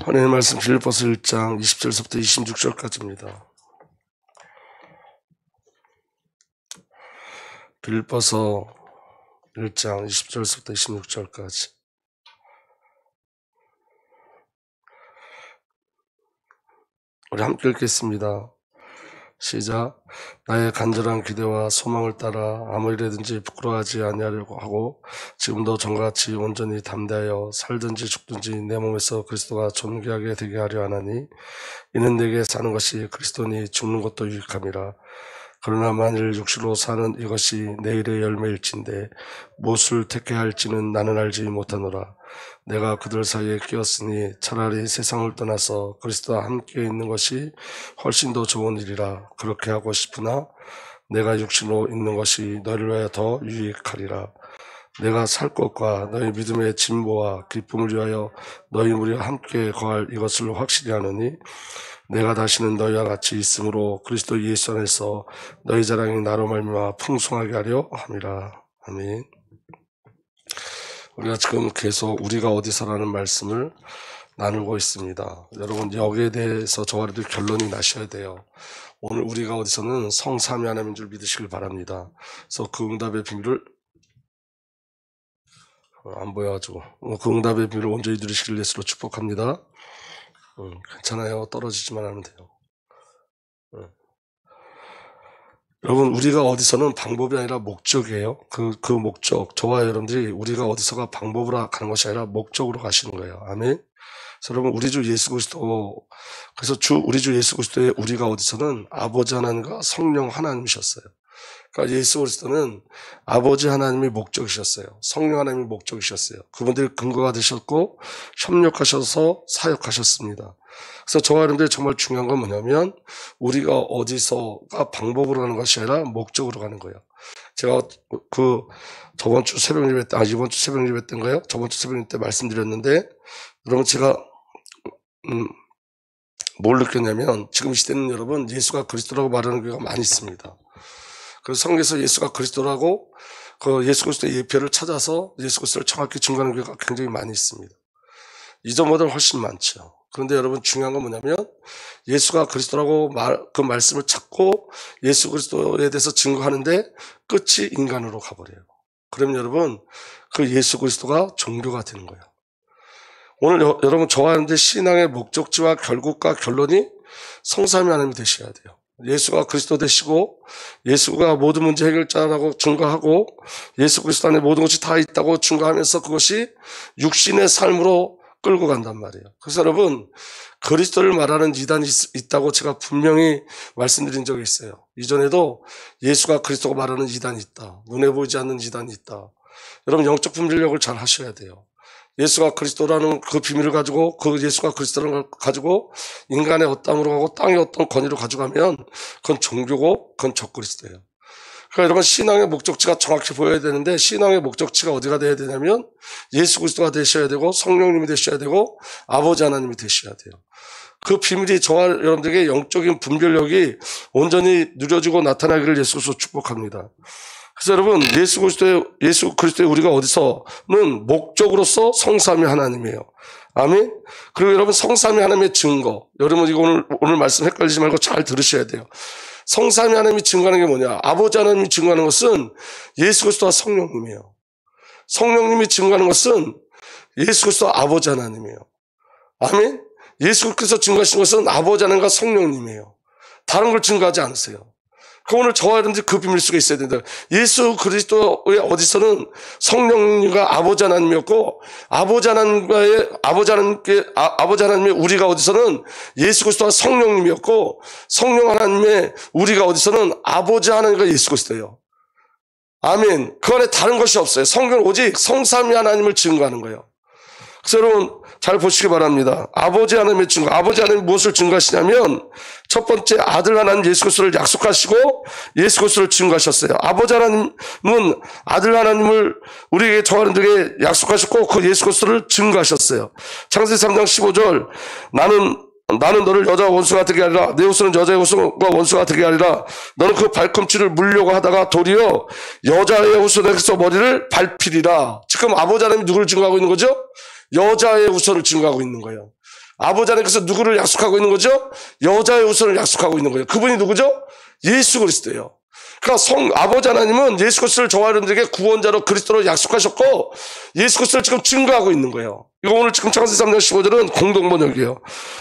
하나님의 말씀 빌립보서 1장 20절부터 26절까지입니다. 빌립보서 1장 20절부터 26절까지. 우리 함께 읽겠습니다. 시작. 나의 간절한 기대와 소망을 따라 아무 일에든지 부끄러워하지 아니하려고 하고 지금도 전같이 온전히 담대하여 살든지 죽든지 내 몸에서 그리스도가 존귀하게 되게 하려 하나니 이는 내게 사는 것이 그리스도니 죽는 것도 유익함이라. 그러나 만일 육신으로 사는 이것이 내일의 열매일진데 무엇을 택해야 할지는 나는 알지 못하노라. 내가 그들 사이에 끼었으니 차라리 세상을 떠나서 그리스도와 함께 있는 것이 훨씬 더 좋은 일이라. 그렇게 하고 싶으나 내가 육신으로 있는 것이 너희를 위하여 더 유익하리라. 내가 살 것과 너희 믿음의 진보와 기쁨을 위하여 너희 우리와 함께 거할 이것을 확실히 하노니 내가 다시는 너희와 같이 있으므로 그리스도 예수 안에서 너희 자랑이 나로 말미암아 풍성하게 하려 함이라. 아멘. 우리가 지금 계속 우리가 어디서라는 말씀을 나누고 있습니다. 여러분 여기에 대해서 저와 여러분들 결론이 나셔야 돼요. 오늘 우리가 어디서는 성삼위 하나님인 줄 믿으시길 바랍니다. 그래서 그 응답의 비밀을 안 보여가지고 그 응답의 비밀을 온전히 누리시길 예수로 축복합니다. 괜찮아요. 떨어지지만 하면 돼요. 여러분 우리가 어디서는 방법이 아니라 목적이에요. 그 목적, 저와 여러분들이 우리가 어디서가 방법으로 가는 것이 아니라 목적으로 가시는 거예요. 아멘. 그래서 여러분 우리 주 예수 그리스도, 그래서 우리 주 예수 그리스도의 우리가 어디서는 아버지 하나님과 성령 하나님이셨어요. 그러니까 예수 그리스도는 아버지 하나님이 목적이셨어요. 성령 하나님이 목적이셨어요. 그분들이 근거가 되셨고 협력하셔서 사역하셨습니다. 그래서 저와 여러분들이 정말 중요한 건 뭐냐면 우리가 어디서가 방법으로 가는 것이 아니라 목적으로 가는 거예요. 제가 이번 주 새벽 예배 때인가요? 저번 주 새벽 예배 때 말씀드렸는데 여러분 제가 뭘 느꼈냐면 지금 이 시대는 여러분 예수가 그리스도라고 말하는 경우가 많이 있습니다. 그래서 성경에서 예수가 그리스도라고 그 예수 그리스도의 예표를 찾아서 예수 그리스도를 정확히 증거하는 경우가 굉장히 많이 있습니다. 이전보다는 훨씬 많죠. 그런데 여러분 중요한 건 뭐냐면 예수가 그리스도라고 그 말씀을 찾고 예수 그리스도에 대해서 증거하는데 끝이 인간으로 가버려요. 그러면 여러분 그 예수 그리스도가 종교가 되는 거예요. 오늘 여러분 저와 여러분들 신앙의 목적지와 결국과 결론이 성삼위 하나님이 되셔야 돼요. 예수가 그리스도 되시고 예수가 모든 문제 해결자라고 증거하고 예수 그리스도 안에 모든 것이 다 있다고 증거하면서 그것이 육신의 삶으로 끌고 간단 말이에요. 그래서 여러분 그리스도를 말하는 이단이 있다고 제가 분명히 말씀드린 적이 있어요. 이전에도 예수가 그리스도가 말하는 이단이 있다. 눈에 보이지 않는 이단이 있다. 여러분 영적 분별력을 잘 하셔야 돼요. 예수가 그리스도라는 그 비밀을 가지고 그 예수가 그리스도라는 걸 가지고 인간의 어떠함으로 가고 땅의 어떤 권위로 가져가면 그건 종교고 그건 적그리스도예요. 그러니까 여러분 신앙의 목적지가 정확히 보여야 되는데 신앙의 목적지가 어디가 돼야 되냐면 예수 그리스도가 되셔야 되고 성령님이 되셔야 되고 아버지 하나님이 되셔야 돼요. 그 비밀이 저와 여러분들에게 영적인 분별력이 온전히 누려지고 나타나기를 예수 그리스도 축복합니다. 그래서 여러분 예수 그리스도의 우리가 어디서는 목적으로서 성삼위 하나님이에요. 아멘. 그리고 여러분 성삼위 하나님의 증거, 여러분 이거 오늘 말씀 헷갈리지 말고 잘 들으셔야 돼요. 성삼위 하나님이 증거하는 게 뭐냐? 아버지 하나님이 증거하는 것은 예수 그리스도와 성령님이에요. 성령님이 증거하는 것은 예수 그리스도와 아버지 하나님이에요. 아멘. 예수 그리스도 증거하시는 것은 아버지 하나님과 성령님이에요. 다른 걸 증거하지 않으세요. 오늘 저와 여러분들이 그 비밀 속에 있어야 된다. 예수 그리스도의 어디서는 성령님과 아버지 하나님이었고 아버지 하나님의 우리가 어디서는 예수 그리스도와 성령님이었고 성령 하나님의 우리가 어디서는 아버지 하나님과 예수 그리스도예요. 아멘. 그 안에 다른 것이 없어요. 성경은 오직 성삼위 하나님을 증거하는 거예요. 그래서 여러분 잘 보시기 바랍니다. 아버지 하나님의 증거, 아버지 하나님이 무엇을 증거하시냐면 첫 번째 아들 하나님 예수 그리스도를 약속하시고 예수 그리스도를 증거하셨어요. 아버지 하나님은 아들 하나님을 우리에게 저하는들에게 약속하셨고 그 예수 그리스도를 증거하셨어요. 창세기 3장 15절 나는 너를 여자와 원수가 되게 하리라. 내 후손은 여자의 후손과 원수가 되게 하리라. 너는 그 발꿈치를 물려고 하다가 도리어 여자의 후손에게서 머리를 밟히리라. 지금 아버지 하나님이 누구를 증거하고 있는 거죠? 여자의 후손을 증거하고 있는 거예요. 아버지 하나님께서 누구를 약속하고 있는 거죠? 여자의 후손을 약속하고 있는 거예요. 그분이 누구죠? 예수 그리스도예요. 그러니까 아버지 하나님은 예수 그리스도를 저와 여러분들에게 구원자로 그리스도로 약속하셨고 예수 그리스도를 지금 증거하고 있는 거예요. 이거 오늘 지금 창세기 3장 15절은 공동번역이에요.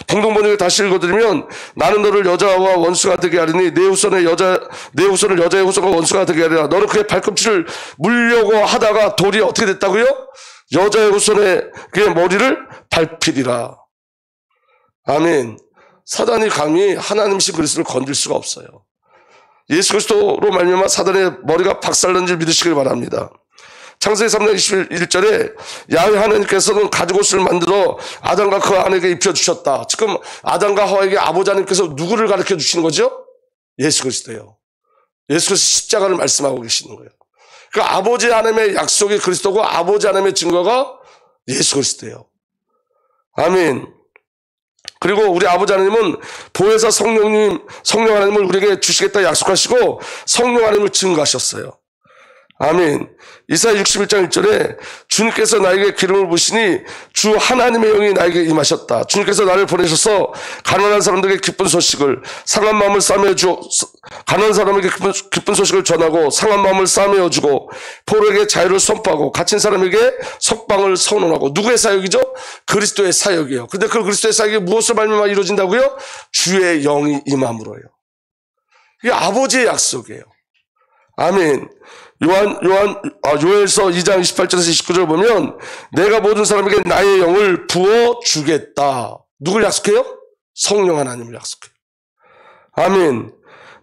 공동번역을 다시 읽어드리면 나는 너를 여자와 원수가 되게 하리니 내 후손을 여자의 후손과 원수가 되게 하리라. 너는 그의 발꿈치를 물려고 하다가 돌이 어떻게 됐다고요? 여자의 후손의 그의 머리를 밟히리라. 아멘. 사단이 감히 하나님이신 그리스도를 건들 수가 없어요. 예수 그리스도로 말미암아 사단의 머리가 박살난 줄 믿으시길 바랍니다. 창세기 3장 21절에 야훼 하나님께서는 가죽옷을 만들어 아담과 그 아내에게 입혀주셨다. 지금 아담과 하와에게 아버지 하나님께서 누구를 가르쳐 주시는 거죠? 예수 그리스도예요. 예수 그리스도 십자가를 말씀하고 계시는 거예요. 그러니까 아버지 하나님의 약속이 그리스도고 아버지 하나님의 증거가 예수 그리스도예요. 아멘. 그리고 우리 아버지 하나님은 보혜사 성령 하나님을 우리에게 주시겠다 약속하시고 성령 하나님을 증거하셨어요. 아멘. 이사야 61장 1절에 주님께서 나에게 기름을 부으시니 주 하나님의 영이 나에게 임하셨다. 주님께서 나를 보내셔서 가난한 사람들에게 기쁜 소식을 상한 마음을 가난한 사람에게 기쁜 소식을 전하고 상한 마음을 싸매어 주고 포로에게 자유를 선포하고 갇힌 사람에게 석방을 선언하고 누구의 사역이죠? 그리스도의 사역이에요. 근데 그 그리스도의 사역이 무엇을 말미암아 이루어진다고요? 주의 영이 임함으로요. 이게 아버지의 약속이에요. 아멘. 요엘서 2장 28절에서 29절 보면 내가 모든 사람에게 나의 영을 부어 주겠다. 누굴 약속해요? 성령 하나님을 약속해요. 아멘.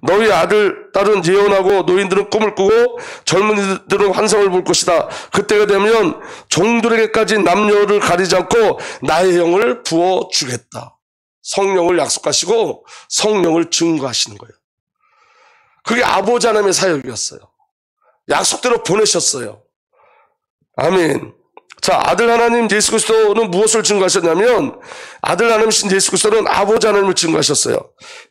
너희 아들, 딸은 예언하고 노인들은 꿈을 꾸고 젊은이들은 환상을 볼 것이다. 그때가 되면 종들에게까지 남녀를 가리지 않고 나의 영을 부어 주겠다. 성령을 약속하시고 성령을 증거하시는 거예요. 그게 아버지 하나님의 사역이었어요. 약속대로 보내셨어요. 아멘. 자, 아들 하나님 예수 그리스도는 무엇을 증거하셨냐면 아들 하나님이신 예수 그리스도는 아버지 하나님을 증거하셨어요.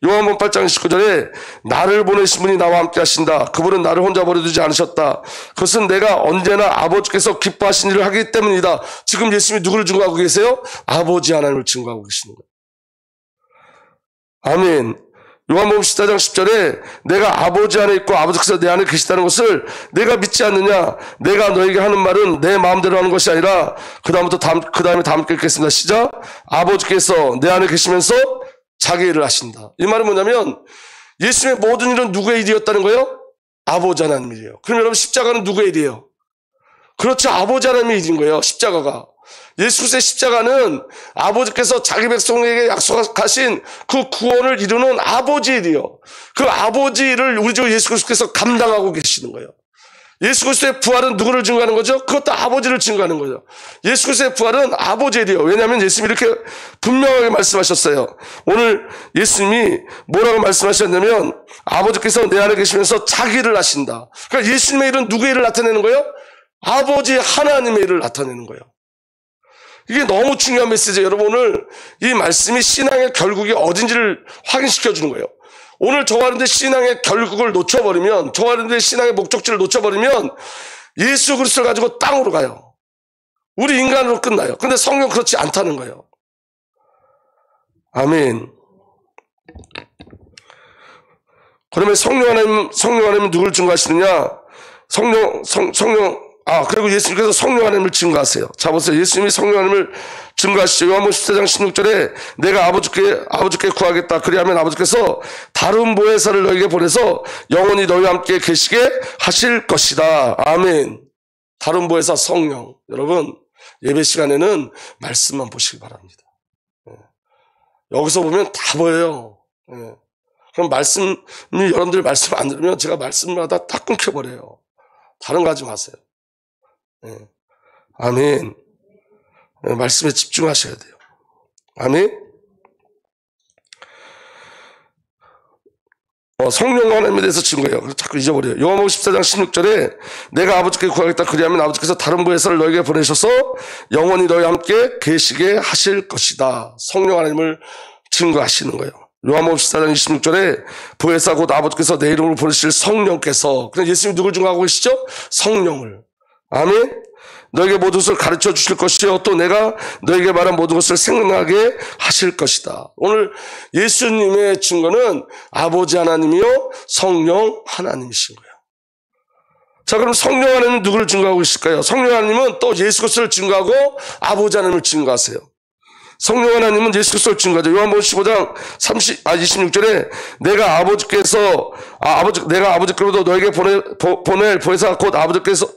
요한복음 8장 19절에 나를 보내신 분이 나와 함께 하신다. 그분은 나를 혼자 버려두지 않으셨다. 그것은 내가 언제나 아버지께서 기뻐하신 일을 하기 때문이다. 지금 예수님이 누구를 증거하고 계세요? 아버지 하나님을 증거하고 계시는 거예요. 아멘. 요한복음 14장 10절에 내가 아버지 안에 있고 아버지께서 내 안에 계시다는 것을 내가 믿지 않느냐. 내가 너에게 하는 말은 내 마음대로 하는 것이 아니라 그 다음에 다 함께 읽겠습니다. 시작. 아버지께서 내 안에 계시면서 자기 일을 하신다. 이 말은 뭐냐면 예수님의 모든 일은 누구의 일이었다는 거예요? 아버지 하나님의 일이에요. 그럼 여러분 십자가는 누구의 일이에요? 그렇죠. 아버지 하나님의 일인 거예요. 십자가가. 예수 그리스도의 십자가는 아버지께서 자기 백성에게 약속하신 그 구원을 이루는 아버지 일이요. 그 아버지 일을 우리 주 예수 그리스도께서 감당하고 계시는 거예요. 예수 그리스도의 부활은 누구를 증거하는 거죠? 그것도 아버지를 증거하는 거죠. 예수 그리스도의 부활은 아버지 일이요. 왜냐하면 예수님이 이렇게 분명하게 말씀하셨어요. 오늘 예수님이 뭐라고 말씀하셨냐면 아버지께서 내 안에 계시면서 자기 일을 하신다. 그러니까 예수님의 일은 누구의 일을 나타내는 거예요? 아버지 하나님의 일을 나타내는 거예요. 이게 너무 중요한 메시지예요. 여러분 오늘 이 말씀이 신앙의 결국이 어딘지를 확인시켜 주는 거예요. 오늘 저와 여러분들 신앙의 결국을 놓쳐버리면 저와 여러분들 신앙의 목적지를 놓쳐버리면 예수 그리스도를 가지고 땅으로 가요. 우리 인간으로 끝나요. 근데 성경 그렇지 않다는 거예요. 아멘. 그러면 성령 하나님 누구를 증거하시느냐? 그리고 예수님께서 성령 하나님을 증거하세요. 자, 보세요. 예수님이 성령 하나님을 증거하시죠. 요한복음 14장 16절에 내가 아버지께 구하겠다. 그리하면 아버지께서 다른 보혜사를 너에게 보내서 영원히 너희와 함께 계시게 하실 것이다. 아멘. 다른 보혜사 성령. 여러분, 예배 시간에는 말씀만 보시기 바랍니다. 여기서 보면 다 보여요. 그럼 여러분들이 말씀 안 들으면 제가 말씀마다 딱 끊겨버려요. 다른 거 하지 마세요. 아멘. 말씀에 집중하셔야 돼요. 아멘. 성령 하나님에 대해서 증거해요. 자꾸 잊어버려요. 요한복음 14장 16절에 내가 아버지께 구하겠다. 그리하면 아버지께서 다른 보혜사를 너에게 보내셔서 영원히 너희와 함께 계시게 하실 것이다. 성령 하나님을 증거하시는 거예요. 요한복음 14장 26절에 보혜사 곧 아버지께서 내 이름으로 보내실 성령께서. 그럼 예수님이 누굴 증거하고 계시죠? 성령을. 아멘. 너에게 모든 것을 가르쳐 주실 것이요 또 내가 너에게 말한 모든 것을 생각나게 하실 것이다. 오늘 예수님의 증거는 아버지 하나님이요 성령 하나님이신 거예요. 자, 그럼 성령 하나님은 누구를 증거하고 있을까요? 성령 하나님은 또 예수 그리스도를 증거하고 아버지 하나님을 증거하세요. 성령 하나님은 예수 그리스도를 증거하죠. 요한복음 15장 26절에 내가 아버지께로부터 너에게 보낼 보혜사 곧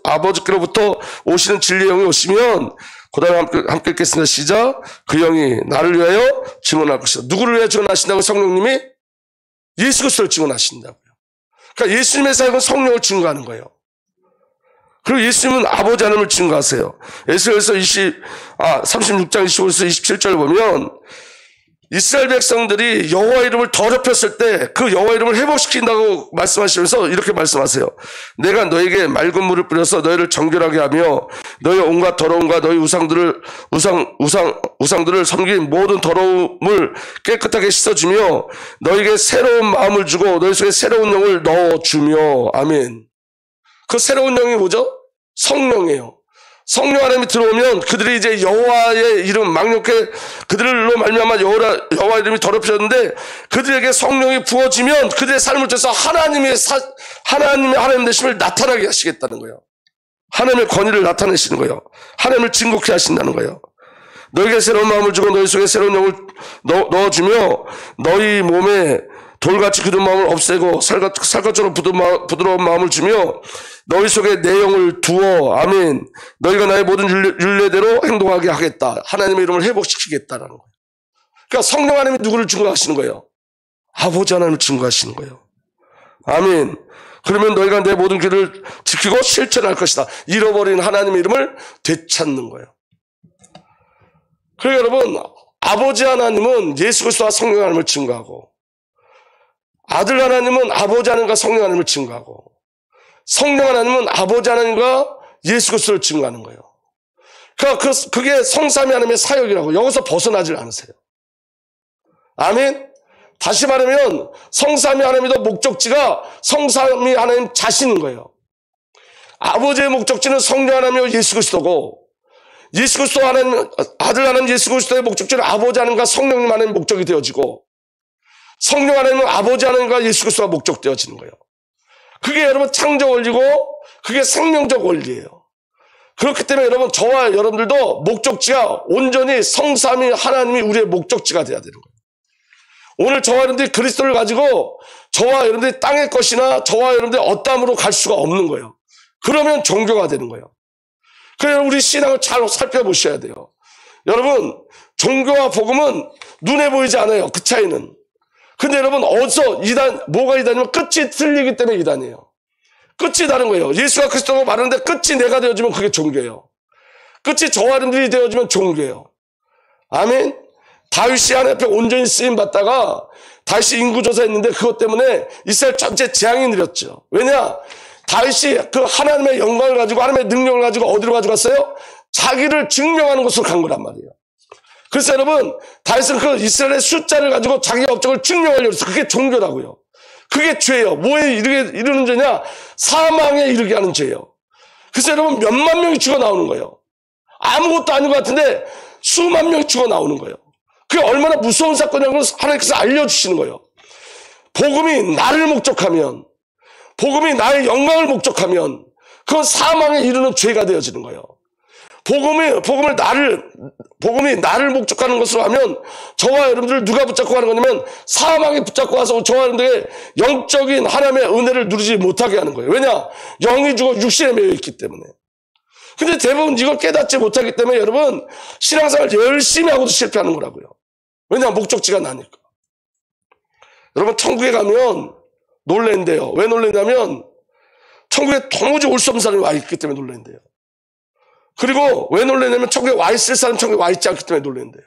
아버지께로부터 오시는 진리의 영이 오시면 그다음에 함께 있겠습니다. 시작. 그 영이 나를 위하여 증언할 것이다. 누구를 위하여 증언하신다고 성령님이? 예수 그리스도를 증언하신다고요. 그러니까 예수님의 사역은 성령을 증거하는 거예요. 그리고 예수님은 아버지 하나님을 증거하세요. 에스겔서 36장 25에서 27절 보면 이스라엘 백성들이 여호와 이름을 더럽혔을 때 그 여호와 이름을 회복시킨다고 말씀하시면서 이렇게 말씀하세요. 내가 너에게 맑은 물을 뿌려서 너희를 정결하게 하며 너희 온갖 더러움과 너희 우상들을 섬긴 모든 더러움을 깨끗하게 씻어주며 너에게 새로운 마음을 주고 너희 속에 새로운 영을 넣어주며. 아멘. 그 새로운 영이 뭐죠? 성령이에요. 성령 하나님이 들어오면 그들이 이제 여호와의 이름 망령케 그들로 말미암아 여호와 이름이 더럽혀졌는데 그들에게 성령이 부어지면 그들의 삶을 통해서 하나님의 하나님 되심을 나타나게 하시겠다는 거예요. 하나님의 권위를 나타내시는 거예요. 하나님을 증거케 하신다는 거예요. 너에게 새로운 마음을 주고 너희 속에 새로운 영을 넣어주며 너희 몸에 돌같이 굳은 마음을 없애고 살갗처럼 부드러운 마음을 주며 너희 속에 내 영을 두어. 아멘. 너희가 나의 모든 율례대로 행동하게 하겠다. 하나님의 이름을 회복시키겠다라는 거예요. 그러니까 성령 하나님이 누구를 증거하시는 거예요? 아버지 하나님을 증거하시는 거예요. 아멘. 그러면 너희가 내 모든 길을 지키고 실천할 것이다. 잃어버린 하나님의 이름을 되찾는 거예요. 그러니까 여러분, 아버지 하나님은 예수 그리스도와 성령 하나님을 증거하고 아들 하나님은 아버지 하나님과 성령 하나님을 증거하고 성령 하나님은 아버지 하나님과 예수 그리스도를 증거하는 거예요. 그러니까 그게 성삼위 하나님의 사역이라고. 여기서 벗어나질 않으세요. 아멘. 다시 말하면 성삼위 하나님의 목적지가 성삼위 하나님 자신인 거예요. 아버지의 목적지는 성령 하나님이요 예수 그리스도고 예수 그리스도 하나님 아들 하나님 예수 그리스도의 목적지는 아버지 하나님과 성령님 하나님 목적이 되어지고 성령 하나님은 아버지 하나님과 예수 그리스도가 목적되어지는 거예요. 그게 여러분 창조 원리고 그게 생명적 원리예요. 그렇기 때문에 여러분 저와 여러분들도 목적지가 온전히 성삼위 하나님이 우리의 목적지가 돼야 되는 거예요. 오늘 저와 여러분들이 그리스도를 가지고 저와 여러분들이 땅의 것이나 저와 여러분들이 어떠함으로 갈 수가 없는 거예요. 그러면 종교가 되는 거예요. 그래서 우리 신앙을 잘 살펴보셔야 돼요. 여러분 종교와 복음은 눈에 보이지 않아요. 그 차이는. 근데 여러분 어디서 뭐가 이단이면 끝이 틀리기 때문에 이단이에요. 끝이 다른 거예요. 예수가 그리스도라고 말하는데 끝이 내가 되어지면 그게 종교예요. 끝이 저와 여러분들이 되어지면 종교예요. 아멘. 다윗이 하나님 앞에 온전히 쓰임받다가 다윗이 인구조사했는데 그것 때문에 이스라엘 전체 재앙이 내렸죠. 왜냐? 다윗이 그 하나님의 영광을 가지고 하나님의 능력을 가지고 어디로 가져갔어요? 자기를 증명하는 곳으로 간 거란 말이에요. 그래서 여러분 다윗은 그 이스라엘의 숫자를 가지고 자기 업적을 증명하려고 했어요. 그게 종교라고요. 그게 죄예요. 뭐에 이르는 죄냐? 사망에 이르게 하는 죄예요. 그래서 여러분 몇만 명이 죽어 나오는 거예요. 아무것도 아닌 것 같은데 수만 명이 죽어 나오는 거예요. 그게 얼마나 무서운 사건이라는 걸 하나님께서 알려주시는 거예요. 복음이 나를 목적하면 복음이 나의 영광을 목적하면 그건 사망에 이르는 죄가 되어지는 거예요. 복음이 나를 목적하는 것으로 하면 저와 여러분들을 누가 붙잡고 가는 거냐면 사망이 붙잡고 와서 저와 여러분들에게 영적인 하나님의 은혜를 누리지 못하게 하는 거예요. 왜냐? 영이 죽어 육신에 매여 있기 때문에. 근데 대부분 이걸 깨닫지 못하기 때문에 여러분 신앙생활 열심히 하고도 실패하는 거라고요. 왜냐? 목적지가 나니까. 여러분 천국에 가면 놀랜대요. 왜 놀랜다면 천국에 도무지 올 수 없는 사람이 와 있기 때문에 놀랜대요. 그리고 왜 놀래냐면 천국에 와 있을 사람 천국에 와 있지 않기 때문에 놀랜대요.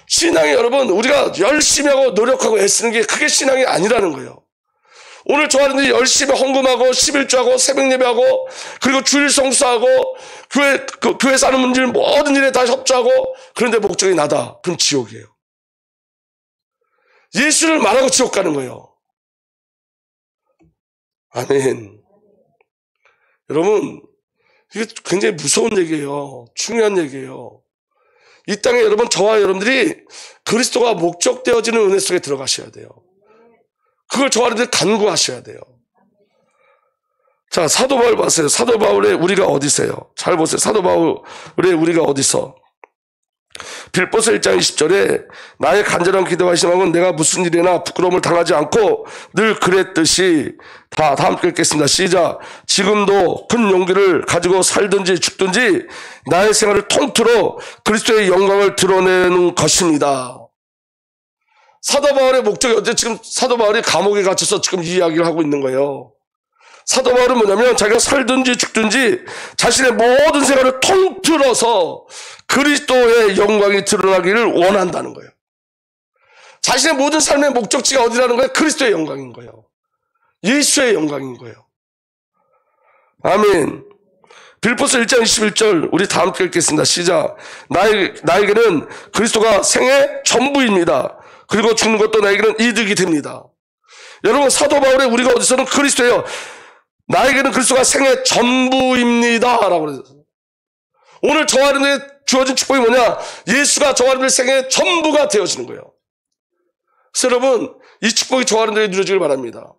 신앙이 여러분 우리가 열심히 하고 노력하고 애쓰는 게 그게 신앙이 아니라는 거예요. 오늘 저와 여러분들이 열심히 헌금하고 11조하고 새벽 예배하고 그리고 주일 성수하고 교회 사는 문제 모든 일에 다 협조하고 그런데 목적이 나다. 그럼 지옥이에요. 예수를 말하고 지옥 가는 거예요. 아멘. 여러분 이게 굉장히 무서운 얘기예요. 중요한 얘기예요. 이 땅에 여러분, 저와 여러분들이 그리스도가 목적되어지는 은혜 속에 들어가셔야 돼요. 그걸 저와 여러분들이 간구하셔야 돼요. 자, 사도 바울 봤어요. 사도 바울의 우리가 어디세요? 잘 보세요. 사도 바울의 우리가 어디서? 빌보서 1장 20절에 나의 간절한 기도와 희망은 내가 무슨 일이나 부끄러움을 당하지 않고 늘 그랬듯이, 다 함께 읽겠습니다. 시작. 지금도 큰 용기를 가지고 살든지 죽든지 나의 생활을 통틀어 그리스도의 영광을 드러내는 것입니다. 사도 바울의 목적이 어째 지금 사도 바울이 감옥에 갇혀서 지금 이 이야기를 하고 있는 거예요. 사도 바울은 뭐냐면 자기가 살든지 죽든지 자신의 모든 생활을 통틀어서 그리스도의 영광이 드러나기를 원한다는 거예요. 자신의 모든 삶의 목적지가 어디라는 거예요? 그리스도의 영광인 거예요. 예수의 영광인 거예요. 아멘. 빌보서 1장 21절 우리 다 함께 읽겠습니다. 시작. 나에게는 그리스도가 생의 전부입니다. 그리고 죽는 것도 나에게는 이득이 됩니다. 여러분, 사도 바울의 우리가 어디서는 그리스도예요. 나에게는 그리스도가 생의 전부입니다 라고 그랬어요. 오늘 저와 여러분에게 주어진 축복이 뭐냐? 예수가 저와 여러분의 생의 전부가 되어지는 거예요. 그래서 여러분, 이 축복이 저와 여러분에게 누려지길 바랍니다.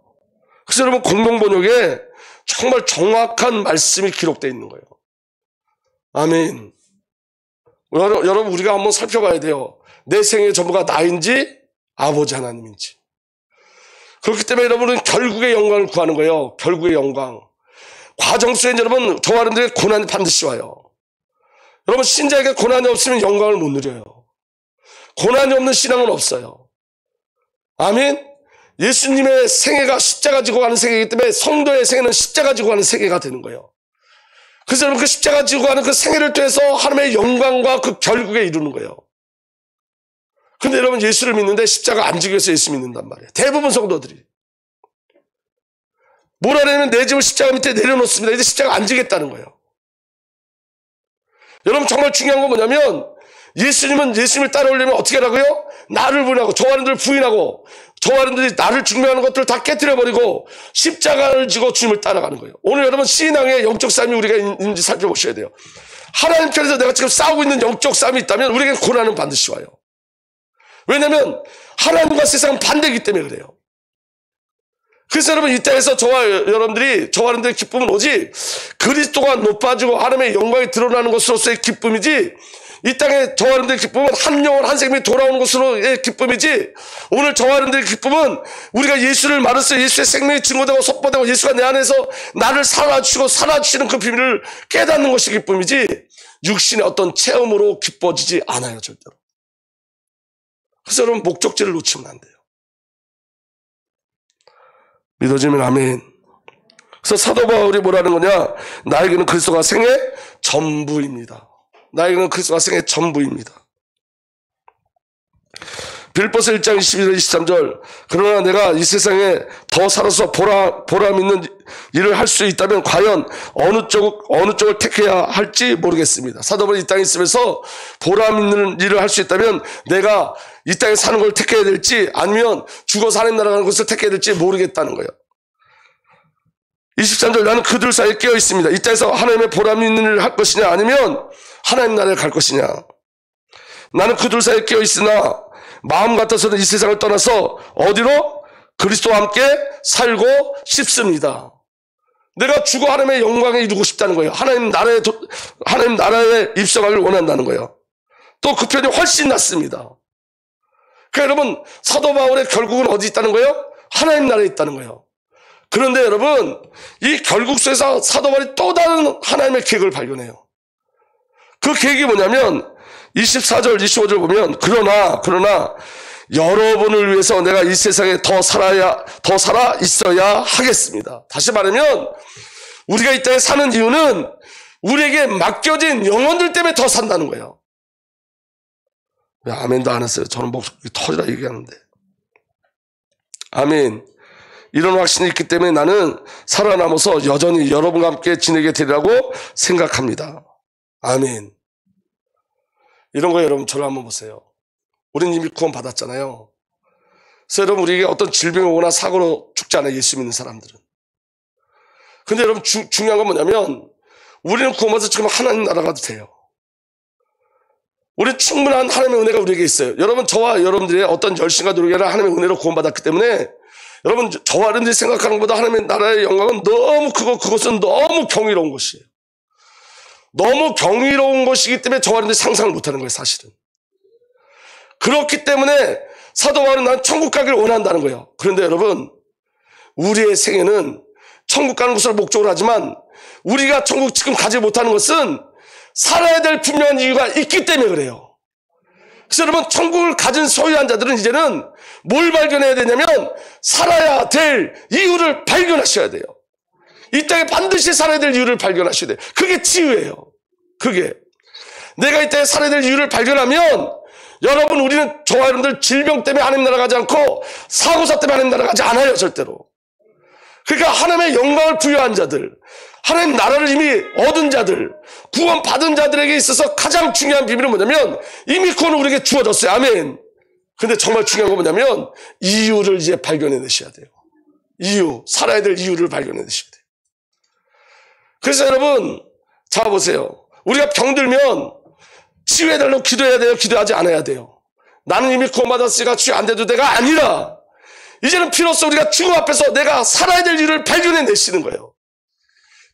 그래서 여러분, 공동번역에 정말 정확한 말씀이 기록되어 있는 거예요. 아멘. 여러분, 우리가 한번 살펴봐야 돼요. 내 생의 전부가 나인지 아버지 하나님인지. 그렇기 때문에 여러분은 결국의 영광을 구하는 거예요. 결국의 영광. 과정 속에 여러분, 저와 여러분들의 고난이 반드시 와요. 여러분, 신자에게 고난이 없으면 영광을 못 누려요. 고난이 없는 신앙은 없어요. 아멘. 예수님의 생애가 십자가 지고 가는 세계이기 때문에 성도의 생애는 십자가 지고 가는 세계가 되는 거예요. 그래서 여러분, 그 십자가 지고 가는 그 생애를 통해서 하나님의 영광과 그 결국에 이루는 거예요. 근데 여러분, 예수를 믿는데 십자가 안 지기 위해서 예수 믿는단 말이에요. 대부분 성도들이. 뭘 하냐면 내 집을 십자가 밑에 내려놓습니다. 이제 십자가 안 지겠다는 거예요. 여러분, 정말 중요한 건 뭐냐면 예수님을 따라오려면 어떻게 하라고요? 나를 부인하고 저와 여러분들을 부인하고 저와 여러분들이 나를 중요하는 것들을 다 깨뜨려버리고 십자가를 지고 주님을 따라가는 거예요. 오늘 여러분, 신앙의 영적 싸움이 우리가 있는지 살펴보셔야 돼요. 하나님 편에서 내가 지금 싸우고 있는 영적 싸움이 있다면 우리에게 고난은 반드시 와요. 왜냐하면 하나님과 세상은 반대이기 때문에 그래요. 그래서 여러분, 이 땅에서 저와 여러분들의 기쁨은 오직 그리스도가 높아지고 하나님의 영광이 드러나는 것으로서의 기쁨이지, 이 땅에 저와 여러분들의 기쁨은 한 영혼 한 생명이 돌아오는 것으로의 기쁨이지, 오늘 저와 여러분들의 기쁨은 우리가 예수를 말해서 예수의 생명이 증거되고 선포되고 예수가 내 안에서 나를 살아주시고 살아주시는 그 비밀을 깨닫는 것이 기쁨이지, 육신의 어떤 체험으로 기뻐지지 않아요, 절대로. 그래서 여러분, 목적지를 놓치면 안 돼요. 믿어지면 아멘. 그래서 사도 바울이 뭐라는 거냐? 나에게는 그리스도가 생의 전부입니다. 나에게는 그리스도가 생의 전부입니다. 빌보서 1장 21절 23절 그러나 내가 이 세상에 더 살아서 보람 있는 일을 할 수 있다면 과연 어느 쪽을 택해야 할지 모르겠습니다. 사도 바울이 이 땅에 있으면서 보람 있는 일을 할 수 있다면 내가 이 땅에 사는 걸 택해야 될지 아니면 죽어서 하나님 나라 가는 것을 택해야 될지 모르겠다는 거예요. 23절 나는 그들 사이에 끼어 있습니다. 이 땅에서 하나님의 보람 있는 일을 할 것이냐 아니면 하나님 나라에 갈 것이냐. 나는 그들 사이에 끼어 있으나 마음 같아서는 이 세상을 떠나서 어디로? 그리스도와 함께 살고 싶습니다. 내가 죽어 하나님의 영광에 이루고 싶다는 거예요. 하나님 나라에 입성하기를 원한다는 거예요. 또 그 편이 훨씬 낫습니다. 그러니까 여러분, 사도 바울의 결국은 어디 있다는 거예요? 하나님 나라에 있다는 거예요. 그런데 여러분, 이 결국 속에서 사도 바울이 또 다른 하나님의 계획을 발견해요. 그 계획이 뭐냐면 24절 25절 보면 그러나 여러분을 위해서 내가 이 세상에 더 살아 있어야 하겠습니다. 다시 말하면 우리가 이 땅에 사는 이유는 우리에게 맡겨진 영혼들 때문에 더 산다는 거예요. 왜 아멘도 안 했어요? 저는 목소리 터지라 얘기하는데. 아멘. 이런 확신이 있기 때문에 나는 살아남아서 여전히 여러분과 함께 지내게 되리라고 생각합니다. 아멘. 이런 거 여러분, 저를 한번 보세요. 우리는 이미 구원 받았잖아요. 그래서 여러분, 우리에게 어떤 질병이 오거나 사고로 죽지 않아요, 예수 믿는 사람들은. 근데 여러분, 중요한 건 뭐냐면 우리는 구원받아서 지금 하나님 나라가 돼요. 우리는 충분한 하나님의 은혜가 우리에게 있어요. 여러분, 저와 여러분들의 어떤 열심과 노력이 아니라 하나님의 은혜로 구원받았기 때문에 여러분, 저와 여러분들이 생각하는 것보다 하나님의 나라의 영광은 너무 크고 그것은 너무 경이로운 것이에요. 너무 경이로운 것이기 때문에 저와 여러분들이 상상을 못하는 거예요, 사실은. 그렇기 때문에 사도 바울은 난 천국 가기를 원한다는 거예요. 그런데 여러분, 우리의 생애는 천국 가는 것을 목적으로 하지만 우리가 천국 지금 가지 못하는 것은 살아야 될 분명한 이유가 있기 때문에 그래요. 그래서 여러분, 천국을 가진 소유한 자들은 이제는 뭘 발견해야 되냐면 살아야 될 이유를 발견하셔야 돼요. 이 땅에 반드시 살아야 될 이유를 발견하셔야 돼요. 그게 치유예요. 그게. 내가 이 땅에 살아야 될 이유를 발견하면 여러분, 우리는 저와 여러분들 질병 때문에 하나님 나라 가지 않고 사고사 때문에 하나님 나라 가지 않아요, 절대로. 그러니까 하나님의 영광을 부여한 자들, 하나님 나라를 이미 얻은 자들, 구원받은 자들에게 있어서 가장 중요한 비밀은 뭐냐면 이미 구원은 우리에게 주어졌어요. 아멘. 근데 정말 중요한 건 뭐냐면 이유를 이제 발견해내셔야 돼요. 이유, 살아야 될 이유를 발견해내셔야 돼요. 그래서 여러분, 자 보세요. 우리가 병들면 치유해달라고 기도해야 돼요? 기도하지 않아야 돼요? 나는 이미 구원받았으니까 치유 안 돼도 돼가 아니라 이제는 비로소 우리가 죽음 앞에서 내가 살아야 될 이유를 발견해내시는 거예요.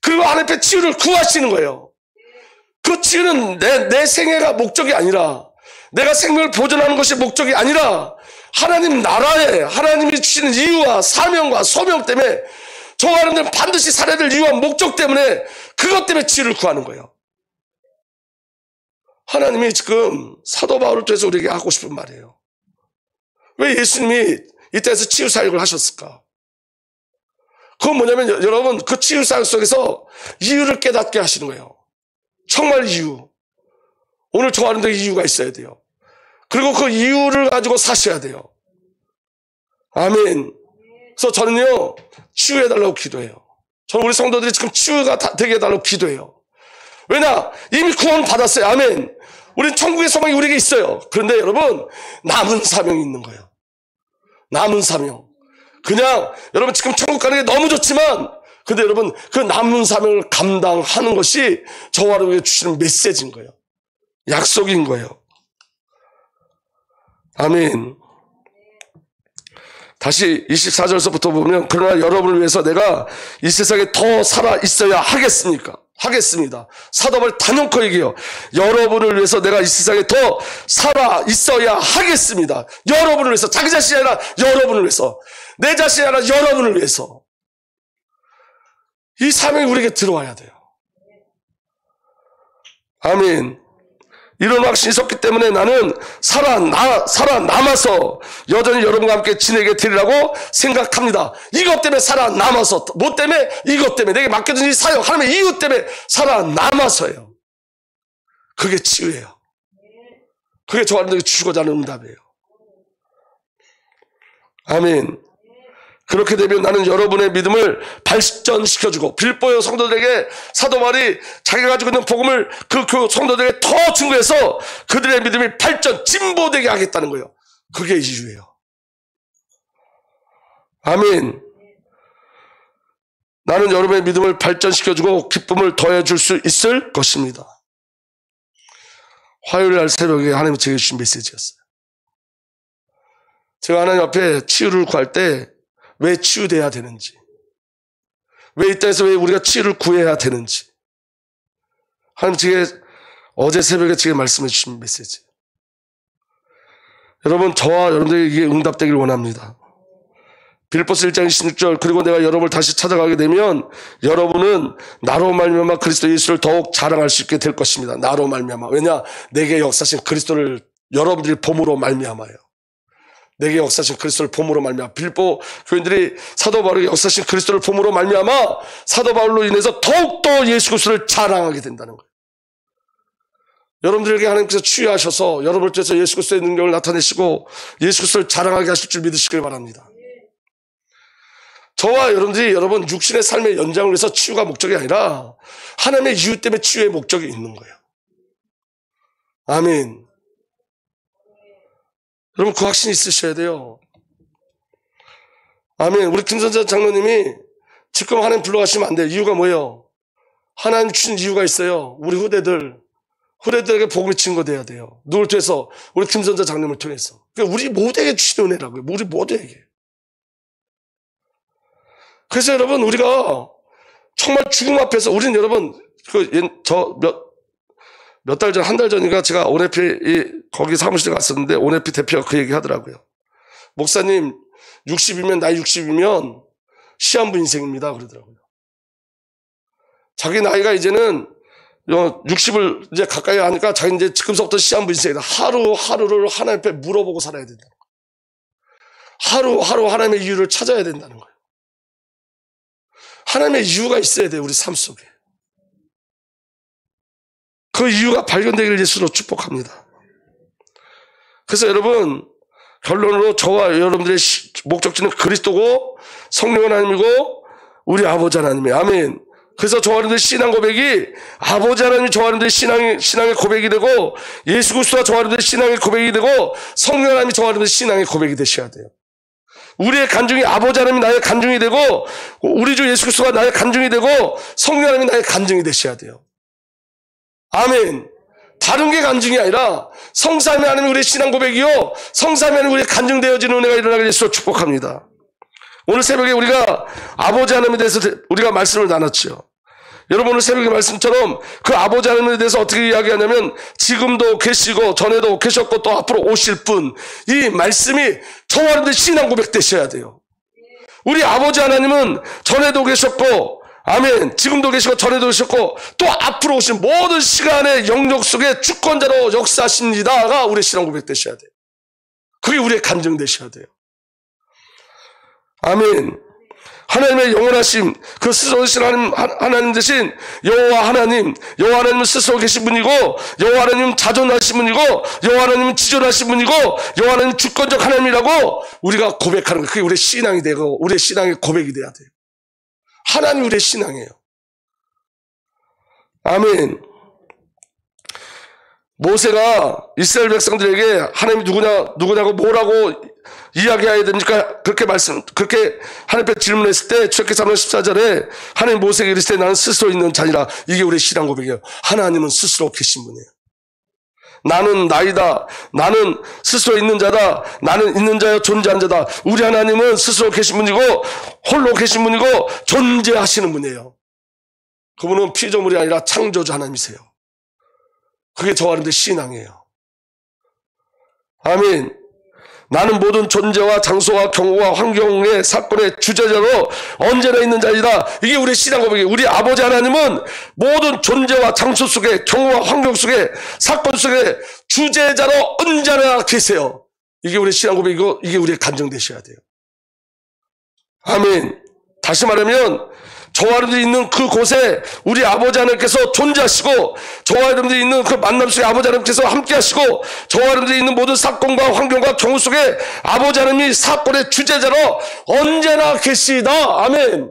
그리고 하나님 앞에 치유를 구하시는 거예요. 그 치유는 내 생애가 목적이 아니라 내가 생명을 보존하는 것이 목적이 아니라 하나님 나라에 하나님이 주시는 이유와 사명과 소명 때문에 저와 여러분들은 반드시 살아야 될 이유와 목적 때문에 그것 때문에 치유를 구하는 거예요. 하나님이 지금 사도 바울을 통해서 우리에게 하고 싶은 말이에요. 왜 예수님이 이 땅에서 치유 사역을 하셨을까? 그건 뭐냐면 여러분, 그 치유 사역 속에서 이유를 깨닫게 하시는 거예요. 정말 이유. 오늘 저와 여러분들 이유가 있어야 돼요. 그리고 그 이유를 가지고 사셔야 돼요. 아멘. 그래서 저는요, 치유해달라고 기도해요. 저는 우리 성도들이 지금 치유가 되게 해달라고 기도해요. 왜냐? 이미 구원 받았어요. 아멘. 우린 천국의 소망이 우리에게 있어요. 그런데 여러분, 남은 사명이 있는 거예요. 남은 사명. 그냥 여러분 지금 천국 가는 게 너무 좋지만 근데 여러분 그 남은 사명을 감당하는 것이 저와 여러분에게 주시는 메시지인 거예요. 약속인 거예요. 아멘. 다시 24절서부터 보면 그러나 여러분을 위해서 내가 이 세상에 더 살아 있어야 하겠습니다. 사도 바울이 단언코 얘기해요. 여러분을 위해서 내가 이 세상에 더 살아 있어야 하겠습니다. 여러분을 위해서. 자기 자신이 아니라 여러분을 위해서. 내 자신이 아니라 여러분을 위해서. 이 사명이 우리에게 들어와야 돼요. 아멘. 이런 확신이 있었기 때문에 나는 살아남아서 여전히 여러분과 함께 지내게 되리라고 생각합니다. 이것 때문에 살아남아서, 뭐 때문에? 이것 때문에. 내게 맡겨진 이 사역, 하나님의 이유 때문에 살아남아서요. 그게 치유예요. 그게 저한테 주시고자 하는 응답이에요. 아멘. 그렇게 되면 나는 여러분의 믿음을 발전시켜주고 빌보의 성도들에게 사도 바울이 자기가 가지고 있는 복음을 그 성도들에게 더 증거해서 그들의 믿음이 발전, 진보되게 하겠다는 거예요. 그게 이유예요. 아멘. 나는 여러분의 믿음을 발전시켜주고 기쁨을 더해줄 수 있을 것입니다. 화요일 날 새벽에 하나님이 제게 주신 메시지였어요. 제가 하나님 앞에 치유를 구할 때 왜 치유돼야 되는지, 왜 이 땅에서 왜 우리가 치유를 구해야 되는지 하나님 제게 어제 새벽에 제게 말씀해 주신 메시지. 여러분, 저와 여러분들에게 이게 응답되기를 원합니다. 빌립보서 1장 26절 그리고 내가 여러분을 다시 찾아가게 되면 여러분은 나로 말미암아 그리스도 예수를 더욱 자랑할 수 있게 될 것입니다. 나로 말미암아. 왜냐? 내게 역사하신 그리스도를 여러분들이 봄으로 말미암아요. 내게 역사하신 그리스도를 봄으로 말미암아. 빌립보 교인들이 사도 바울에게 역사하신 그리스도를 봄으로 말미암아 사도 바울로 인해서 더욱더 예수 그리스도를 자랑하게 된다는 거예요. 여러분들에게 하나님께서 치유하셔서 여러분을 통해서 예수 그리스도의 능력을 나타내시고 예수 그리스도를 자랑하게 하실 줄 믿으시길 바랍니다. 저와 여러분들이 여러분 육신의 삶의 연장을 위해서 치유가 목적이 아니라 하나님의 이유 때문에 치유의 목적이 있는 거예요. 아멘. 여러분 그 확신이 있으셔야 돼요. 아멘. 우리 김선재 장로님이 지금 하나님 불러가시면 안 돼요. 이유가 뭐예요? 하나님 주신 이유가 있어요. 우리 후대들에게 복음이 증거돼야 돼요. 누굴 통해서? 우리 김선자 장님을 통해서. 그러니까 우리 모두에게 주신 은혜라고요. 우리 모두에게. 그래서 여러분, 우리가 정말 죽음 앞에서, 우리는 여러분, 몇 달 전, 한 달 전인가 제가 오네피, 거기 사무실에 갔었는데, 오네피 대표가 그 얘기 하더라고요. 목사님, 60이면, 나이 60이면 시한부 인생입니다. 그러더라고요. 자기 나이가 이제는 60을 이제 가까이 하니까 자기 이제 지금서부터 시한부 인생이다. 하루하루를 하나님 앞에 물어보고 살아야 된다는 거예요. 하루하루 하나님의 이유를 찾아야 된다는 거예요. 하나님의 이유가 있어야 돼요. 우리 삶 속에. 그 이유가 발견되기를 예수로 축복합니다. 그래서 여러분, 결론으로 저와 여러분들의 목적지는 그리스도고 성령 하나님이고 우리 아버지 하나님이에요. 아멘. 그래서 저와 여러분들의 신앙 고백이 아버지 하나님이 저와 여러분들의 신앙의 고백이 되고 예수 그리스도가 저와 여러분들의 신앙의 고백이 되고 성령 하나님이 저와 여러분들의 신앙의 고백이 되셔야 돼요. 우리의 간증이 아버지 하나님이 나의 간증이 되고 우리 주 예수 그리스도가 나의 간증이 되고 성령 하나님이 나의 간증이 되셔야 돼요. 아멘. 다른 게 간증이 아니라 성삼위 하나님이 우리의 신앙 고백이요 성삼위 하나님이 우리의 간증되어지는 은혜가 일어나게 예수로 축복합니다. 오늘 새벽에 우리가 아버지 하나님에 대해서 우리가 말씀을 나눴죠. 여러분 오늘 새벽의 말씀처럼 그 아버지 하나님에 대해서 어떻게 이야기하냐면 지금도 계시고 전에도 계셨고 또 앞으로 오실 분, 이 말씀이 저와 여러분들 신앙 고백 되셔야 돼요. 우리 아버지 하나님은 전에도 계셨고 아멘, 지금도 계시고 전에도 계셨고 또 앞으로 오신 모든 시간의 영역 속에 주권자로 역사하십니다가 우리의 신앙 고백 되셔야 돼요. 그게 우리의 간증 되셔야 돼요. 아멘. 하나님의 영원하심, 그 스스로 계신 하나님 대신 여호와 하나님은 스스로 계신 분이고 여호와 하나님은 자존하신 분이고 여호와 하나님은 지존하신 분이고 여호와 하나님은 주권적 하나님이라고 우리가 고백하는 거예요. 그게 우리의 신앙이 되고 우리의 신앙의 고백이 돼야 돼요. 하나님 우리의 신앙이에요. 아멘. 모세가 이스라엘 백성들에게 하나님이 누구냐고 뭐라고 이야기해야 됩니까? 그렇게 하나님 앞에 질문했을 때 출애굽기 3장 14절에 하나님 모세에게 이르시되 나는 스스로 있는 자니라. 이게 우리의 신앙 고백이에요. 하나님은 스스로 계신 분이에요. 나는 나이다. 나는 스스로 있는 자다. 나는 있는 자여 존재한 자다. 우리 하나님은 스스로 계신 분이고 홀로 계신 분이고 존재하시는 분이에요. 그분은 피조물이 아니라 창조주 하나님이세요. 그게 저와 여러분들의 신앙이에요. 아멘. 나는 모든 존재와 장소와 경우와 환경의 사건의 주제자로 언제나 있는 자이다. 이게 우리의 신앙 고백이에요. 우리 아버지 하나님은 모든 존재와 장소 속에 경우와 환경 속에 사건 속에 주제자로 언제나 계세요. 이게 우리의 신앙 고백이고 이게 우리의 간증 되셔야 돼요. 아멘. 다시 말하면 저와 여러분들이 있는 그곳에 우리 아버지 하나님께서 존재하시고 저와 여러분들이 있는 그 만남 속에 아버지 하나님께서 함께 하시고 저와 여러분들이 있는 모든 사건과 환경과 경우 속에 아버지 하나님이 사건의 주제자로 언제나 계시다. 아멘.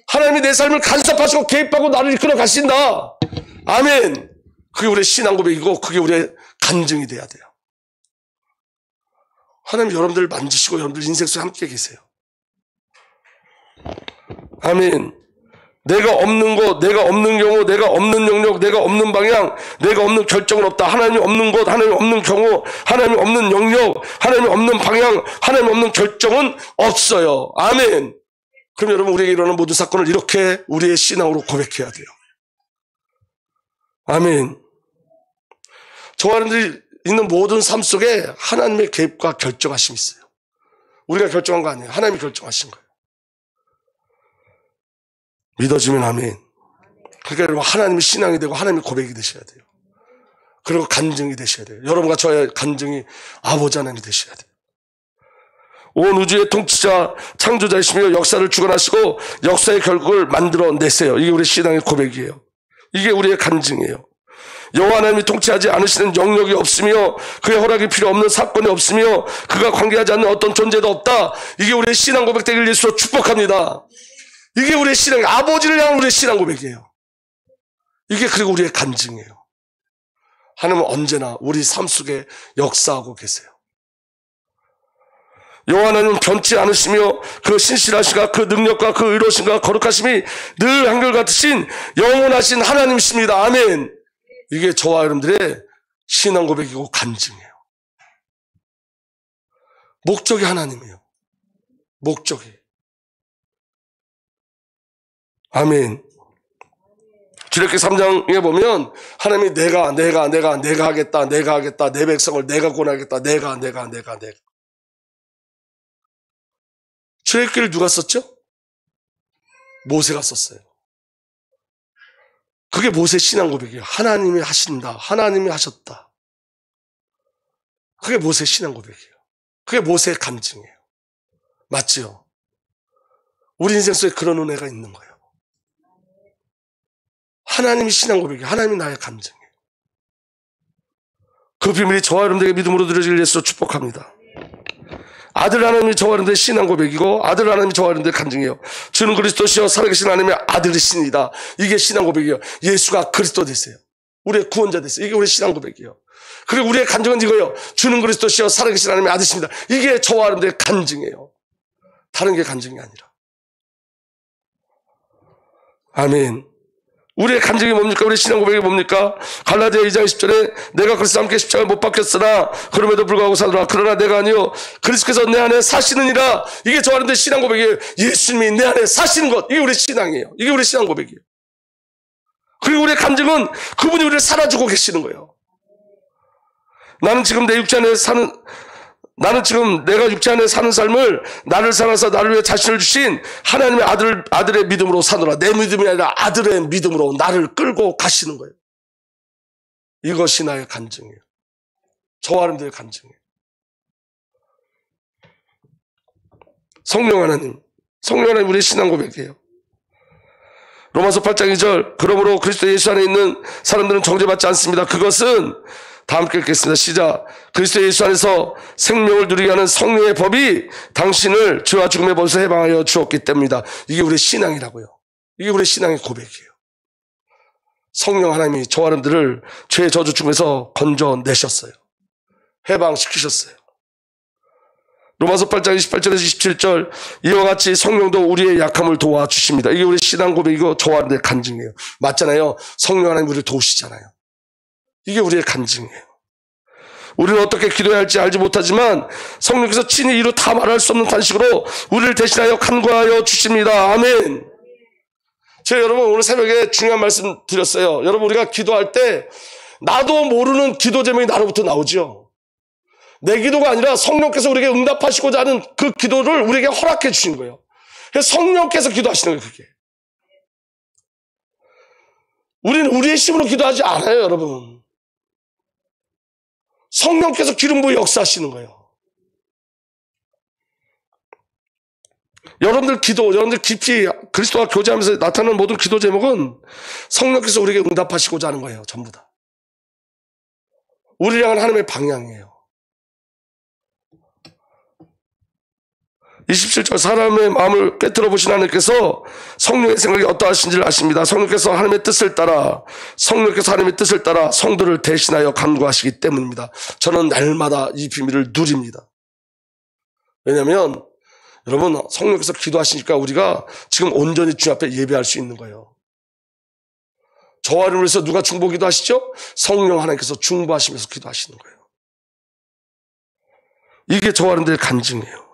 하나님이 내 삶을 간섭하시고 개입하고 나를 이끌어 가신다. 아멘. 그게 우리의 신앙 고백이고 그게 우리의 간증이 돼야 돼요. 하나님 여러분들을 만지시고 여러분들 인생 속에 함께 계세요. 아멘. 내가 없는 곳, 내가 없는 경우, 내가 없는 영역, 내가 없는 방향, 내가 없는 결정은 없다. 하나님이 없는 곳, 하나님이 없는 경우, 하나님이 없는 영역, 하나님이 없는 방향, 하나님이 없는 결정은 없어요. 아멘. 그럼 여러분 우리에게 일어나는 모든 사건을 이렇게 우리의 신앙으로 고백해야 돼요. 아멘. 저와 여러분들이 있는 모든 삶 속에 하나님의 개입과 결정하심이 있어요. 우리가 결정한 거 아니에요. 하나님이 결정하신 거예요. 믿어지면 아멘. 그러니까 여러분 하나님의 신앙이 되고 하나님의 고백이 되셔야 돼요. 그리고 간증이 되셔야 돼요. 여러분과 저의 간증이 아버지 하나님이 되셔야 돼요. 온 우주의 통치자 창조자이시며 역사를 주관하시고 역사의 결국을 만들어내세요. 이게 우리 신앙의 고백이에요. 이게 우리의 간증이에요. 여호와 하나님이 통치하지 않으시는 영역이 없으며 그의 허락이 필요 없는 사건이 없으며 그가 관계하지 않는 어떤 존재도 없다. 이게 우리의 신앙 고백 되기를 예수로 축복합니다. 이게 우리의 신앙, 아버지를 향한 우리의 신앙 고백이에요. 이게 그리고 우리의 간증이에요. 하나님은 언제나 우리 삶 속에 역사하고 계세요. 여호와 하나님은 변치 않으시며 그 신실하시가 그 능력과 그 의로우심과 거룩하심이 늘 한결같으신 영원하신 하나님이십니다. 아멘. 이게 저와 여러분들의 신앙 고백이고 간증이에요. 목적이 하나님이에요. 목적이. 아멘. 출애굽기 3장에 보면 하나님이 내가 하겠다. 내 백성을 내가 구원하겠다. 내가. 출애굽기를 누가 썼죠? 모세가 썼어요. 그게 모세의 신앙 고백이에요. 하나님이 하신다. 하나님이 하셨다. 그게 모세의 신앙 고백이에요. 그게 모세의 간증이에요. 맞지요? 우리 인생 속에 그런 은혜가 있는 거예요. 하나님이 신앙 고백이에요. 하나님이 나의 간증이에요. 그 비밀이 저와 여러분들에게 믿음으로 누려지길 예수로 축복합니다. 아들 하나님이 저와 여러분들의 신앙 고백이고 아들 하나님이 저와 여러분들의 간증이에요. 주는 그리스도시요 살아계신 하나님의 아들이십니다. 이게 신앙 고백이에요. 예수가 그리스도 되세요. 우리의 구원자 되세요. 이게 우리의 신앙 고백이에요. 그리고 우리의 간증은 이거예요. 주는 그리스도시요 살아계신 하나님의 아들이십니다. 이게 저와 여러분들의 간증이에요. 다른 게 간증이 아니라. 아멘. 우리의 간증이 뭡니까? 우리의 신앙 고백이 뭡니까? 갈라디아 2장 10절에 내가 그리스도와 함께 십자가에 못 박혔으나 그럼에도 불구하고 사노라. 그러나 내가 아니요 그리스도께서 내 안에 사시느니라. 이게 저와 여러분들의 신앙 고백이에요. 예수님이 내 안에 사시는 것. 이게 우리의 신앙이에요. 이게 우리의 신앙 고백이에요. 그리고 우리의 간증은 그분이 우리를 살아주고 계시는 거예요. 나는 지금 내가 육체 안에 사는 삶을 나를 살아서 나를 위해 자신을 주신 하나님의 아들의 믿음으로 사노라. 내 믿음이 아니라 아들의 믿음으로 나를 끌고 가시는 거예요. 이것이 나의 간증이에요. 저와 여러분들의 간증이에요. 성령 하나님 우리의 신앙 고백이에요. 로마서 8장 2절 그러므로 그리스도 예수 안에 있는 사람들은 정죄받지 않습니다. 그것은 다 함께 읽겠습니다. 시작. 그리스도 예수 안에서 생명을 누리게 하는 성령의 법이 당신을 죄와 죽음의 법에서 해방하여 주었기 때문이다. 이게 우리의 신앙이라고요. 이게 우리의 신앙의 고백이에요. 성령 하나님이 저와 여러분들을 죄의 저주 중에서 건져내셨어요. 해방시키셨어요. 로마서 8장 28절에서 27절 이와 같이 성령도 우리의 약함을 도와주십니다. 이게 우리의 신앙 고백이고 저와 여러분들의 간증이에요. 맞잖아요. 성령 하나님 우리를 도우시잖아요. 이게 우리의 간증이에요. 우리는 어떻게 기도해야 할지 알지 못하지만 성령께서 친히 이루 다 말할 수 없는 탄식으로 우리를 대신하여 간구하여 주십니다. 아멘. 제가 여러분 오늘 새벽에 중요한 말씀 드렸어요. 여러분 우리가 기도할 때 나도 모르는 기도 제목이 나로부터 나오죠. 내 기도가 아니라 성령께서 우리에게 응답하시고자 하는 그 기도를 우리에게 허락해 주신 거예요. 그래서 성령께서 기도하시는 거예요. 그게. 우리는 우리의 힘으로 기도하지 않아요. 여러분. 성령께서 기름 부어 역사하시는 거예요. 여러분들 깊이 그리스도와 교제하면서 나타나는 모든 기도 제목은 성령께서 우리에게 응답하시고자 하는 거예요. 전부 다. 우리를 향한 하나님의 방향이에요. 27절 사람의 마음을 꿰뚫어 보신 하나님께서 성령의 생각이 어떠하신지를 아십니다. 성령께서 하나님의 뜻을 따라 성도를 대신하여 간구하시기 때문입니다. 저는 날마다 이 비밀을 누립니다. 왜냐하면 여러분 성령께서 기도하시니까 우리가 지금 온전히 주 앞에 예배할 수 있는 거예요. 저와 여러분을 위해서 누가 중보 기도하시죠? 성령 하나님께서 중보하시면서 기도하시는 거예요. 이게 저와 여러분들의 간증이에요.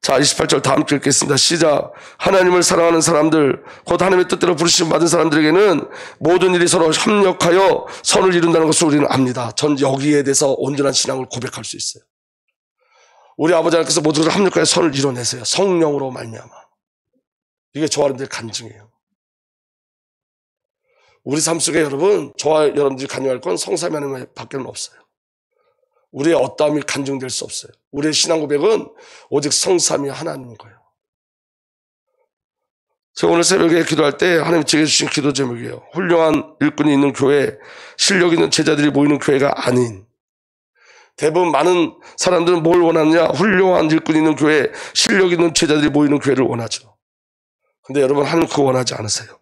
자, 28절 다 함께 읽겠습니다. 시작. 하나님을 사랑하는 사람들, 곧 하나님의 뜻대로 부르심 받은 사람들에게는 모든 일이 서로 협력하여 선을 이룬다는 것을 우리는 압니다. 전 여기에 대해서 온전한 신앙을 고백할 수 있어요. 우리 아버지 하나님께서 모든 것을 협력하여 선을 이뤄내세요. 성령으로 말미암아. 이게 저와 여러분들의 간증이에요. 우리 삶 속에 여러분, 저와 여러분들이 간증할 건 성삼위 하나님 밖에는 없어요. 우리의 어떠함이 간증될 수 없어요. 우리의 신앙 고백은 오직 성삼위 하나님인 거예요. 제가 오늘 새벽에 기도할 때 하나님이 제게 주신 기도 제목이에요. 훌륭한 일꾼이 있는 교회, 실력 있는 제자들이 모이는 교회가 아닌, 대부분 많은 사람들은 뭘 원하느냐? 훌륭한 일꾼이 있는 교회, 실력 있는 제자들이 모이는 교회를 원하죠. 근데 여러분 하나님 그거 원하지 않으세요.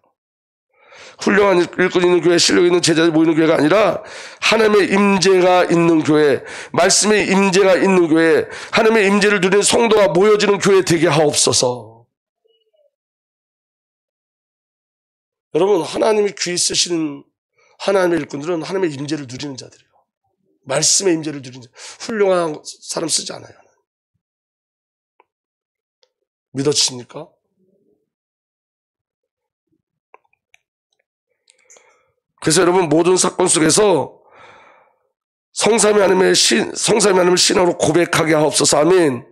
훌륭한 일꾼이 있는 교회, 실력 있는 제자들이 모이는 교회가 아니라 하나님의 임재가 있는 교회, 말씀의 임재가 있는 교회, 하나님의 임재를 누리는 성도가 모여지는 교회 되게 하옵소서. 여러분, 하나님이 귀히 쓰시는 하나님의 일꾼들은 하나님의 임재를 누리는 자들이에요. 말씀의 임재를 누리는 자. 훌륭한 사람 쓰지 않아요. 믿어지십니까? 그래서 여러분, 모든 사건 속에서 성삼위 하나님을 신앙으로 고백하게 하옵소서. 아멘.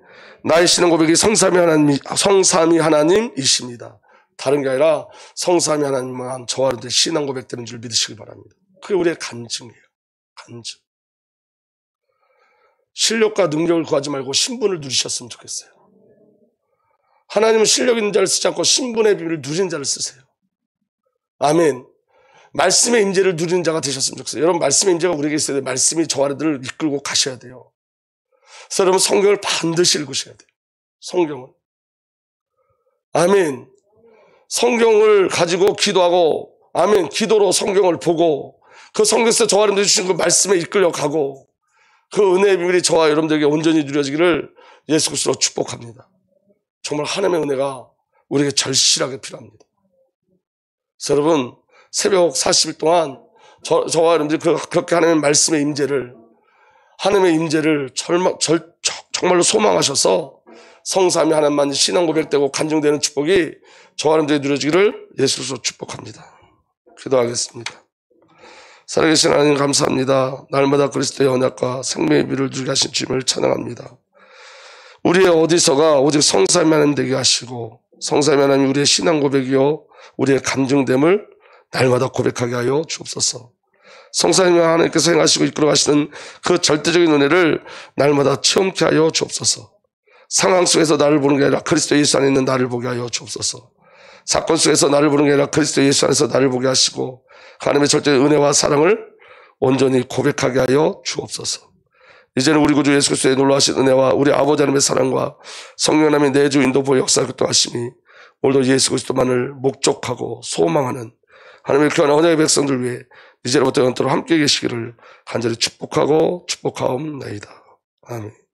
나의 신앙 고백이 성삼위 하나님이십니다. 다른 게 아니라 성삼위 하나님만 저와 여러분들 신앙 고백되는 줄 믿으시기 바랍니다. 그게 우리의 간증이에요. 간증. 실력과 능력을 구하지 말고 신분을 누리셨으면 좋겠어요. 하나님은 실력 있는 자를 쓰지 않고 신분의 비밀을 누리는 자를 쓰세요. 아멘. 말씀의 임재를 누리는 자가 되셨으면 좋겠어요. 여러분, 말씀의 임재가 우리에게 있어야 돼요. 말씀이 저와 여러분들을 이끌고 가셔야 돼요. 그래서 여러분, 성경을 반드시 읽으셔야 돼요. 성경을. 아멘. 성경을 가지고 기도하고, 아멘. 기도로 성경을 보고, 그 성경에서 저와 여러분들이 주신 그 말씀에 이끌려 가고, 그 은혜의 비밀이 저와 여러분들에게 온전히 누려지기를 예수 그리스도로 축복합니다. 정말 하나님의 은혜가 우리에게 절실하게 필요합니다. 그래서 여러분, 새벽 40일 동안 저와 여러분들이 그렇게 하나님의 말씀의 임재를, 하나님의 임재를 정말로 소망하셔서 성삼위 하나님만 신앙 고백되고 간증되는 축복이 저와 여러분들이 누려지기를 예수 그리스도로 축복합니다. 기도하겠습니다. 살아계신 하나님 감사합니다. 날마다 그리스도의 언약과 생명의 비를 누리게 하신 주님을 찬양합니다. 우리의 어디서가 오직 성삼위 하나님 되게 하시고, 성삼위 하나님 우리의 신앙 고백이요 우리의 간증됨을 날마다 고백하게 하여 주옵소서. 성삼위 하나님께서 행하시고 이끌어 가시는 그 절대적인 은혜를 날마다 체험케 하여 주옵소서. 상황 속에서 나를 보는 게 아니라 그리스도 예수 안에 있는 나를 보게 하여 주옵소서. 사건 속에서 나를 보는 게 아니라 그리스도 예수 안에서 나를 보게 하시고 하나님의 절대의 은혜와 사랑을 온전히 고백하게 하여 주옵소서. 이제는 우리 구주 예수 그리스도의 놀라우신 은혜와 우리 아버지 하나님의 사랑과 성령 하나님의 내주 인도부 역사를 교통하심이 오늘도 예수 그리스도만을 목적하고 소망하는 하나님의 귀한 언약의 백성들 위해 이제부터 영원토록 함께 계시기를 간절히 축복하고 축복하옵나이다. 아멘.